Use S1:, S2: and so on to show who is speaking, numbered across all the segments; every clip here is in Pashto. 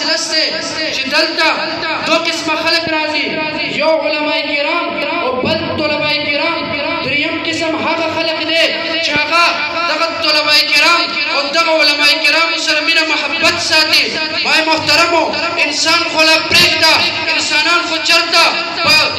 S1: مجلس دی چې دلته دو قسمه خلک راځي یو علماء کرام او بل طلباء کرام دریم قسم هغه خلک دی چې هغه دغه طلباء کرام او دغه علماء کرام سره مینه محبت ساتي وای محترمو انسان خو لا پرېږده انسانان خو چرته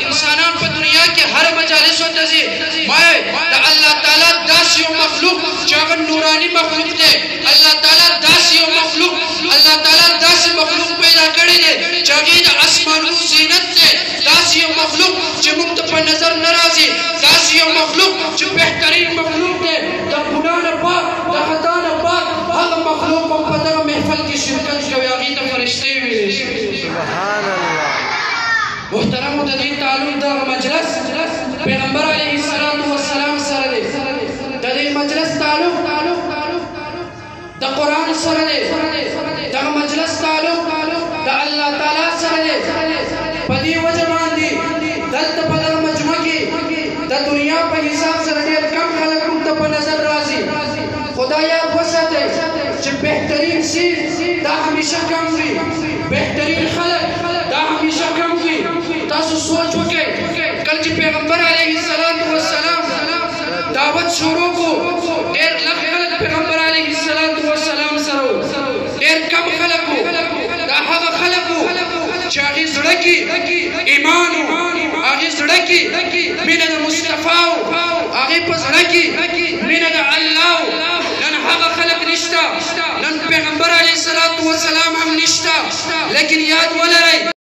S1: انسانان په دنیا کې هر مجالسو ته ځي وای د الله تعالی داسې یو مخلوق چې هغه نوراني مخلوق دی الله تعالی داسې یو مخلوق الله تعالی داسې مخلوق پیدا کړی دی چې هغې د اسمانونو زینت دی داسې یو مخلوق چې موږ ته په نظر نه راځي داسې یو مخلوق چې بهترین مخلوق دی د ګناه نه پاک د خطا نه پاک هغه مخلوق هم په دغه محفل کې شرکت کوي هغې ته فرشتې ویلی شي سبحان الله محترمو د دې تعلق دغه مجلس پیغمبر علیه السلام سره دی د دې مجلس تعلق د قرآن سره دی دغه مجلس تعلق د الله تعالی سره دی په دې وجه باندې دلته په دغه مجمع کې د دنیا په حساب سره ډېر کم خلک موږ ته په نظر راځي خدا یاد وساتئ چې بهترین څیز دا همیشه کم وي بهترین خلک دا همیشه کم وي تاسو سوچ وکړئ کله چې پیغمبر علیه السلام دعوت شروع کو ډېر لږ خلک پیغمبر علیه السلام سره ډېر کم خلک وو دا هغه خلک وو چې هغې زړه کې ایمان و هغې زړه کې مینه د مصطفی و هغې په زړه کې مینه د الله و نن هغه خلک نشته نن پیغمبر علیه السلام هم نشته لیکن یاد ولرئ